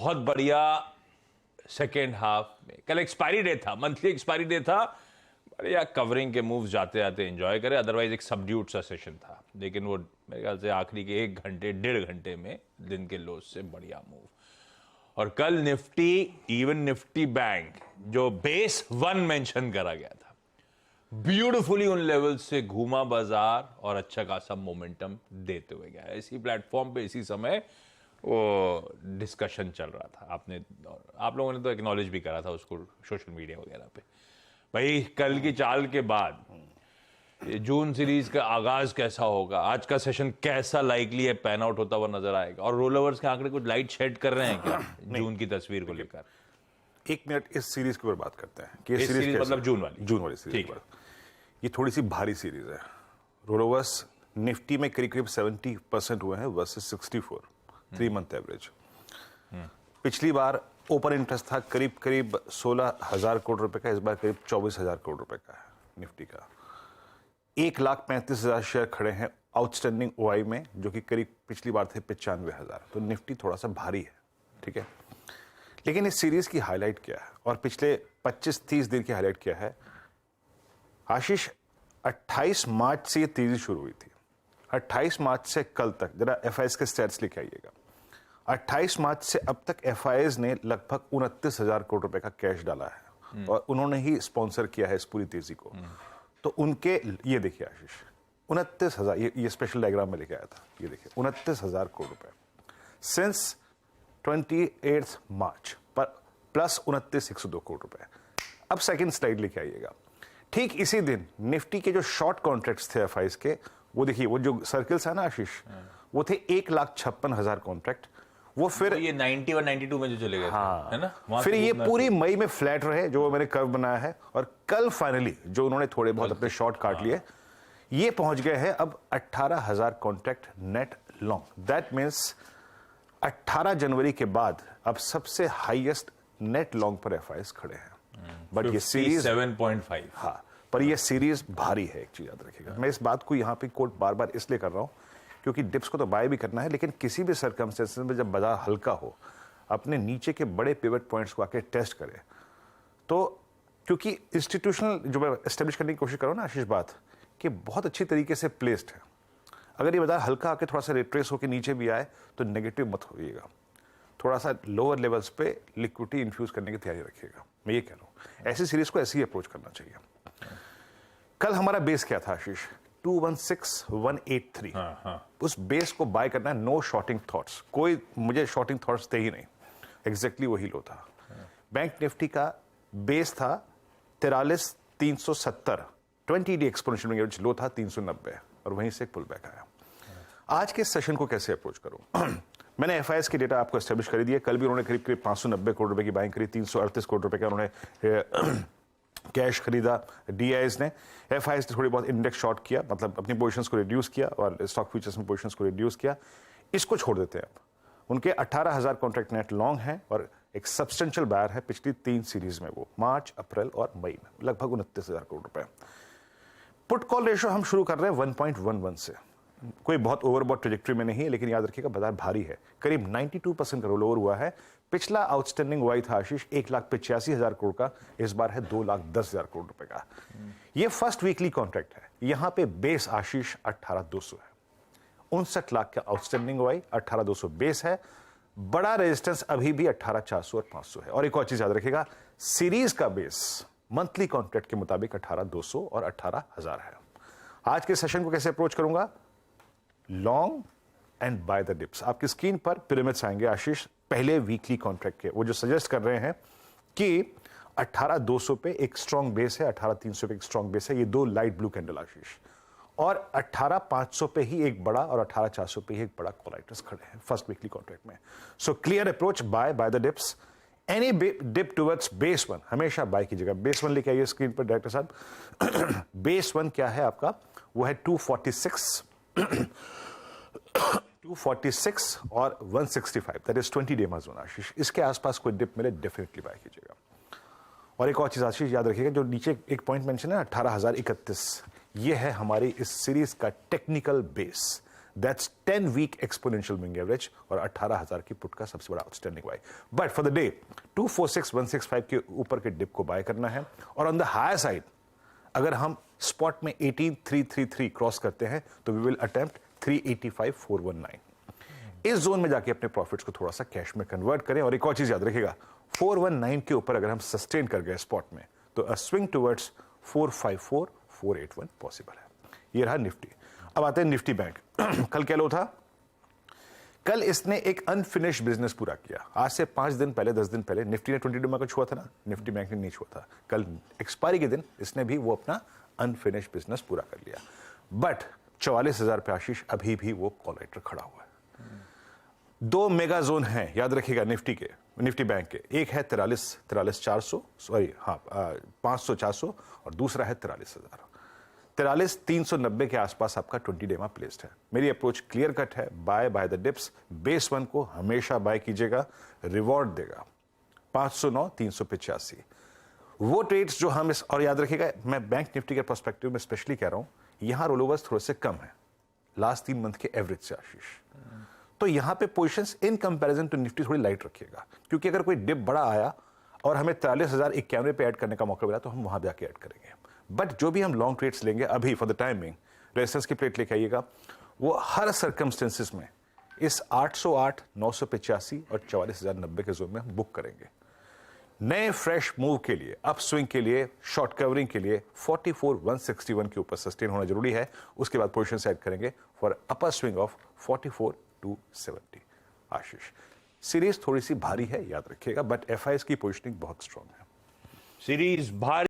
बहुत बढ़िया second half में। कल एक्सपायरी डे था, मंथली एक्सपायरी डे था। बढ़िया कवरिंग के मूव्स जाते जाते एंजॉय करे, अदरवाइज एक सबड्यूट सा सेशन था, लेकिन वो मेरे ख्याल से आखिरी के 1-1.5 घंटे में दिन के लोज से बढ़िया मूव। और कल निफ्टी, इवन निफ्टी बैंक जो बेस 1 मेंशन करा गया था, ब्यूटिफुली उन लेवल से घूमा बाजार और अच्छा खासा मोमेंटम देते हुए गया। इसी प्लेटफॉर्म पे इसी समय वो डिस्कशन चल रहा था। आप लोगों ने तो एक्नॉलेज भी करा था उसको सोशल मीडिया वगैरह पे। भाई कल की चाल के बाद ये जून सीरीज का आगाज कैसा होगा, आज का सेशन कैसा लाइकली है पैन आउट होता हुआ नजर आएगा, और रोल ओवर्स के आंकड़े कुछ लाइट शेड कर रहे हैं क्या जून की तस्वीर को लेकर? 1 मिनट इस सीरीज के ऊपर बात करते हैं कि इस सीरीज मतलब जून वाली सीरीज। ठीक है, ये थोड़ी सी भारी सीरीज है। रोल ओवर्स निफ्टी में करीब करीब 70% हुए हैं वर्सेस 64 3 मंथ एवरेज। पिछली बार ओपन इंटरेस्ट था करीब करीब 16,000 करोड़ रुपए का, इस बार करीब 24,000 करोड़ रुपए का है निफ्टी का। 1,35,000 शेयर खड़े हैं आउटस्टैंडिंग ओआई में, जो कि करीब पिछली बार थे 95,000। तो निफ्टी थोड़ा सा भारी है, ठीक है। लेकिन इस सीरीज की हाईलाइट क्या है और पिछले 25-30 दिन की हाईलाइट क्या है? आशीष, 28 मार्च से ये तेजी शुरू हुई थी। 28 मार्च से कल तक, जरा एफआईएस के स्टैट्स लेके आइएगा। 28 मार्च से अब तक एफआईएस ने लगभग 29,000 करोड़ रुपए का कैश डाला है और उन्होंने ही स्पॉन्सर किया है इस पूरी तेजी को। तो उनके, ये देखिए आशीष, 29,000, ये स्पेशल डायग्राम में लेके आया था, ये देखिए 29,000 करोड़ रुपए सिंस 28 मार्च पर, प्लस 29,102 करोड़ रुपए। अब सेकंड स्लाइड लेके आइएगा। ठीक इसी दिन निफ्टी के जो शॉर्ट कॉन्ट्रैक्ट्स थे एफआईएस के, वो देखिए, वो जो सर्कल्स है ना आशीष, वो थे 1,56,000 कॉन्ट्रैक्ट। वो फिर ये 90 और 92 में जो चले गए, हाँ, है ना? फिर ये पूरी मई में फ्लैट रहे, जो मैंने कर्व बनाया है, और कल फाइनली जो उन्होंने थोड़े बहुत अपने शॉर्ट काट लिए, ये पहुंच गए हैं अब 18,000 contract net long. That means 18 जनवरी के बाद अब सबसे हाईएस्ट नेट लॉन्ग पर एफआईएस खड़े हैं। बट ये सीरीज 7.5, हाँ, पर ये सीरीज भारी है, एक चीज याद रखिएगा। मैं इस बात को यहाँ पे कोट बार बार इसलिए कर रहा हूँ क्योंकि डिप्स को तो बाय भी करना है, लेकिन किसी भी सर्कमस्टेंसेस में जब बाजार हल्का हो, अपने नीचे के बड़े पिवट पॉइंट्स को आके टेस्ट करे। तो क्योंकि इंस्टीट्यूशनल जो मैं एस्टेब्लिश करने की कोशिश कर रहा हूँ ना आशीष, बात कि बहुत अच्छी तरीके से प्लेस्ड है। अगर ये बाजार हल्का आके थोड़ा सा रिट्रेस होकर नीचे भी आए तो नेगेटिव मत होइएगा, थोड़ा सा लोअर लेवल्स पे लिक्विडिटी इन्फ्यूज करने की तैयारी रखिएगा। मैं ये कह रहा हूँ, ऐसी सीरीज को ऐसे ही अप्रोच करना चाहिए। कल हमारा बेस क्या था आशीष? 216,183। उस बेस को बाय करना है, नो शॉर्टिंग थॉट्स। कोई मुझे शॉर्टिंग थॉट्स थे ही नहीं, एग्जैक्टली वही लो था। बैंक निफ्टी का बेस था 43,370, 20 डे एक्सपोनेंशियल एवरेज लो था 390, और वहीं से पुल बैक आया। आज के सेशन को कैसे अप्रोच करूं? मैंने एफआईएस के डेटा आपको एस्टेब्लिश कर दिया। कल भी उन्होंने करीब करीब 590 करोड़ रुपए की बाइंग करी, 338 करोड़ रुपए का उन्होंने कैश खरीदा डीआईएस ने। एफआईएस ने थोड़ी बहुत इंडेक्स शॉर्ट किया, मतलब अपनी पोजीशंस को रिड्यूस किया और स्टॉक फ्यूचर्स में पोजीशंस को रिड्यूस किया। इसको छोड़ देते हैं अब। उनके 18,000 कॉन्ट्रैक्ट नेट लॉन्ग है और एक सब्सटेंशियल बायर है पिछली 3 सीरीज में, वो मार्च, अप्रैल और मई में, लगभग 29,000 करोड़ रुपए। पुट कॉल रेशियो हम शुरू कर रहे हैं 1.11 से। कोई बहुत ओवरबॉट ट्रेजेक्टरी में नहीं है, लेकिन याद रखिएगा बाजार भारी है। करीब 92% का रोल ओवर हुआ है। पिछला आउटस्टैंडिंग वाई था आशीष 1,85,0000 करोड़ का, इस बार है 2,10,000 करोड़ रुपए का। ये फर्स्ट वीकली कॉन्ट्रैक्ट है। यहां पे बेस आशीष 18,200 है। 59 लाख का आउटस्टैंडिंग वाई, 18,200 बेस है। बड़ा रेजिस्टेंस अभी भी 18,400 और 500 है। और एक और चीज याद रखिएगा, सीरीज का बेस मंथली कॉन्ट्रैक्ट के मुताबिक 18,200 और 18,000 है। आज के सेशन को कैसे अप्रोच करूंगा? Long and bye the dips. आपकी स्क्रीन पर पिरामिड्स आएंगे आशीष, पहले वीकली कॉन्ट्रैक्ट के, वो जो सजेस्ट कर रहे हैं कि 18,200 पे एक स्ट्रॉन्ग बेस है, 18,300 पे एक स्ट्रॉन्ग बेस है। ये 2 लाइट ब्लू कैंडल आशीष, और 18,500 पे ही एक बड़ा और 18,400 पे ही एक बड़ा कॉलाइटर्स खड़े हैं फर्स्ट वीकली कॉन्ट्रैक्ट में। So clear approach, buy the dips. Any dip towards base 1 हमेशा बाय कीजिएगा। बेस 1 लेके आइए स्क्रीन पर डायरेक्टर साहब। बेस 1 क्या है आपका? वो है 246 और 165, दैट इज 20 डे जोन आशीष। इसके आसपास कोई डिप मिले डेफिनेटली बाय कीजिएगा। और एक और चीज आशीष याद रखिएगा, जो नीचे एक पॉइंट मेंशन है 18,031, ये है हमारी इस सीरीज का technical base. That's 10 week exponential moving average और 18,000 की पुट का सबसे बड़ा outstanding buy. But for the day 246165 के ऊपर के डिप को बाय करना है, और ऑन द हायर साइड अगर हम स्पॉट में 18333 क्रॉस करते हैं तो वी विल अटेम्प्ट 385419। इस जोन में जाके अपने प्रॉफिट्स को थोड़ा सा कैश में कन्वर्ट करें। और एक और चीज याद रखिएगा, 419 के ऊपर अगर हम सस्टेन कर गए स्पॉट में तो अ स्विंग टुवर्ड्स 454 481 पॉसिबल है। ये रहा निफ्टी। अब आते हैं निफ्टी बैंक। कल क्या लो था? कल इसने एक अनफिनिश बिजनेस पूरा किया। आज से 5 दिन पहले 10 दिन पहले निफ्टी ने 22 में कुछ हुआ था ना, निफ्टी बैंक ने नहीं छुआ था। कल एक्सपायरी के दिन इसने भी वो अपना अनफिनिश बिजनेस पूरा कर लिया। बट 44,000 पे आशीष अभी भी वो कॉलराइटर खड़ा हुआ है। 2 मेगा जोन हैं याद रखिएगा निफ्टी के, निफ्टी बैंक के। एक है 43,400 सॉरी 500 400 और दूसरा है 43,000। 43,390 के आसपास आपका 20 डे में प्लेस्ड है। मेरी अप्रोच क्लियर कट है, बाय द डिप्स। बेस 1 को हमेशा बाय कीजिएगा, रिवॉर्ड देगा 509 385। वो ट्रेड्स जो हम इस, और याद रखिएगा मैं बैंक निफ्टी के पर्सपेक्टिव में स्पेशली कह रहा हूं, यहां रोलोवर्स थोड़े से कम है लास्ट 3 मंथ के एवरेज से आशीष। तो यहां पे positions in comparison to Nifty थोड़ी लाइट रखिएगा, क्योंकि अगर कोई डिप बड़ा आया और हमें 43,091 पे ऐड करने का मौका मिला तो हम वहां जाके ऐड करेंगे। बट जो भी हम लॉन्ग ट्रेड्स लेंगे अभी फॉर द टाइमिंग, रेजिस्टेंस की प्लेट लेके आइएगा, वो हर सर्कमस्टेंसेस में इस 808 985 और 44,090 के जोन में हम बुक करेंगे। नए फ्रेश मूव के लिए, अप स्विंग के लिए, शॉर्ट कवरिंग के लिए 44,161 के ऊपर सस्टेन होना जरूरी है। उसके बाद पोजीशन सेट करेंगे for upper swing of 44,270। Ashish, series थोड़ी सी भारी है याद रखिएगा, बट एफआईएस की पोजीशनिंग बहुत स्ट्रांग है। सीरीज भारी